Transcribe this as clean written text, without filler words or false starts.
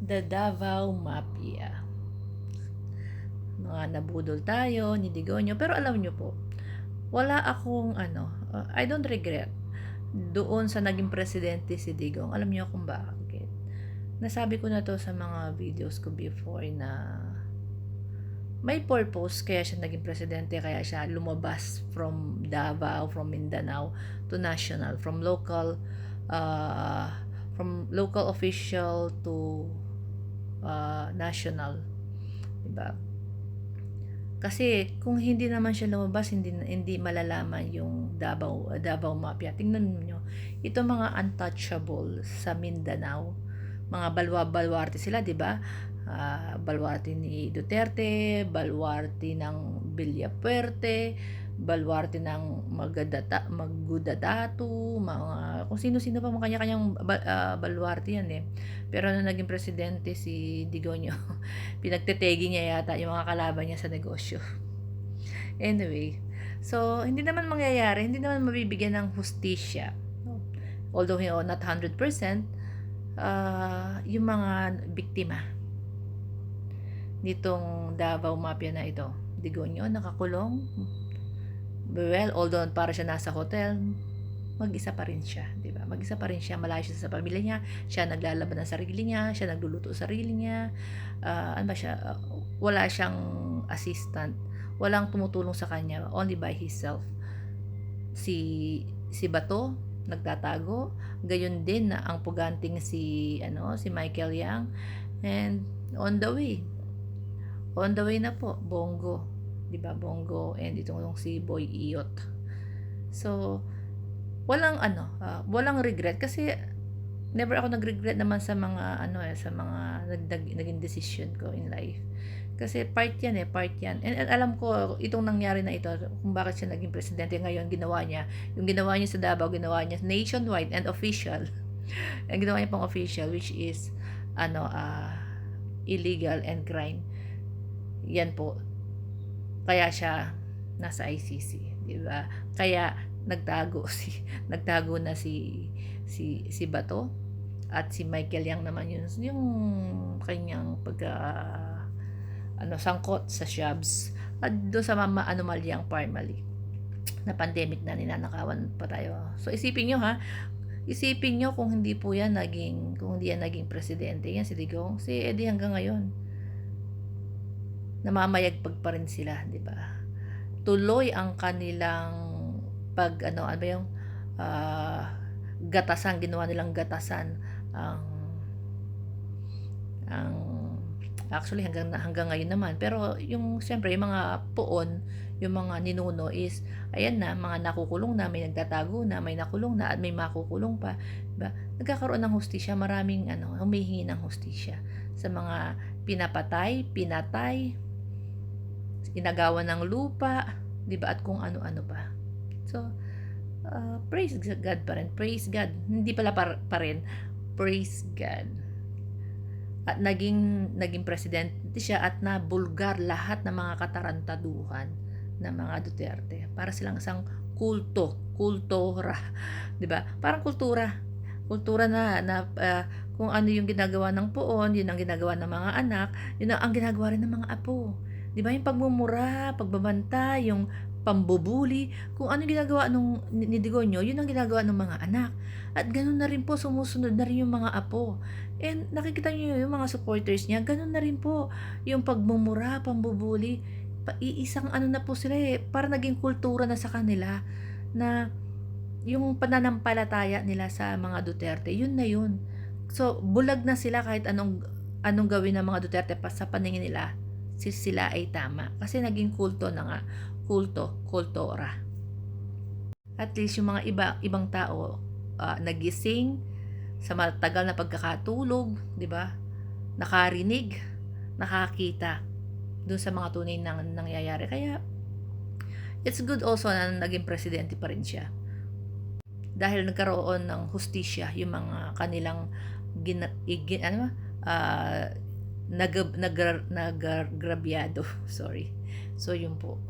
The Davao Mafia. Mga nabudol tayo ni Digonyo. Pero alam nyo po, wala akong I don't regret doon sa naging presidente si Digong. Alam niyo kung bakit? Nasabi ko na to sa mga videos ko before na may purpose kaya siya naging presidente, kaya siya lumabas from Davao, from Mindanao to national, uh, from local official to national, diba? Kasi kung hindi naman siya lumabas, hindi malalaman yung Davao Mafia. Tingnan niyo, ito mga untouchable sa Mindanao, mga balwa-balwarte sila, 'di ba? Balwarte ni Duterte, balwarte ng Villapuerte, balwarte ng Magudadatu, mga kung sino-sino pa mga kanya-kanyang balwarte yan eh. Pero nung naging presidente si Digonyo, pinagtetegi niya yata yung mga kalaban niya sa negosyo. Anyway, so hindi naman mangyayari, hindi naman mabibigyan ng hustisya. Although not 100%, yung mga biktima nitong Davao Mafia na ito, Digonyo, nakakulong. Well, although para siya nasa hotel, mag-isa pa rin siya, 'di ba? Mag-isa pa rin siya, malayo siya sa pamilya niya, siya naglalaban ng sarili niya, siya nagluluto sa sarili niya. Ano ba siya? Wala siyang assistant, walang tumutulong sa kanya, only by himself. Si Bato nagtatago, gayon din na ang puganting si Michael Yang, and on the way. On the way na po, Bongo, 'di ba? Bongo and itong si Boy Iyot. So, walang regret kasi never ako nag-regret naman sa mga sa mga naging decision ko in life. Kasi part yan. And alam ko itong nangyari na ito kung bakit siya naging presidente ngayon, yung ginawa niya sa Davao, ginawa niya nationwide and official. Ang ginawa niya pang official, which is illegal and crime. Yan po. Kaya siya nasa ICC, 'di ba? Kaya nagtago na si Bato, at si Michael Yang naman yung kanyang sangkot sa shabs at do sa mga anomalyang family na pandemic na ninanakawan pa tayo. So isipin nyo kung hindi yan naging presidente, yan si Digong, si Eddie hanggang ngayon namamayagpag pa rin sila, di ba? Tuloy ang kanilang gatasan, ginawa nilang gatasan ang actually hanggang ngayon naman, pero yung siyempre yung mga puon, yung mga ninuno is ayan na, mga nakukulong na, may nagtatago na, may nakulong na at may makukulong pa, diba? Nagkakaroon ng hustisya, maraming humihingi ng hustisya sa mga pinatay, inagawan ng lupa, 'di ba? At kung ano-ano pa. So, praise God pa rin. Praise God. Hindi pala pa rin. Praise God. At naging presidente siya at nabulgar lahat ng mga katarantaduhan ng mga Duterte. Para silang isang kultura, 'di ba? Parang kultura na kung ano yung ginagawa ng puon, yun ang ginagawa ng mga anak, yun ang ginagawa rin ng mga apo. 'Di ba? Yung pagmumura, pagbabanta, yung pambubuli, kung ano ginagawa ni Digonyo, yun ang ginagawa ng mga anak. At ganoon na rin po, sumusunod na rin yung mga apo. And nakikita niyo yung mga supporters niya, ganoon na rin po yung pagmumura, pambubuli. Iisang na po sila para naging kultura na sa kanila na yung pananampalataya nila sa mga Duterte, yun na yun. So, bulag na sila kahit anong gawin ng mga Duterte pa sa paningin nila, sila ay tama. Kasi naging kulto na nga. Kultura. At least yung mga ibang tao nagising sa matagal na pagkakatulog, 'di ba? Nakarinig, nakakita doon sa mga tunay nang nangyayari. Kaya it's good also na naging presidente pa rin siya. Dahil nagkaroon ng hustisya yung mga kanilang nagagrabyado. Sorry. So yun po.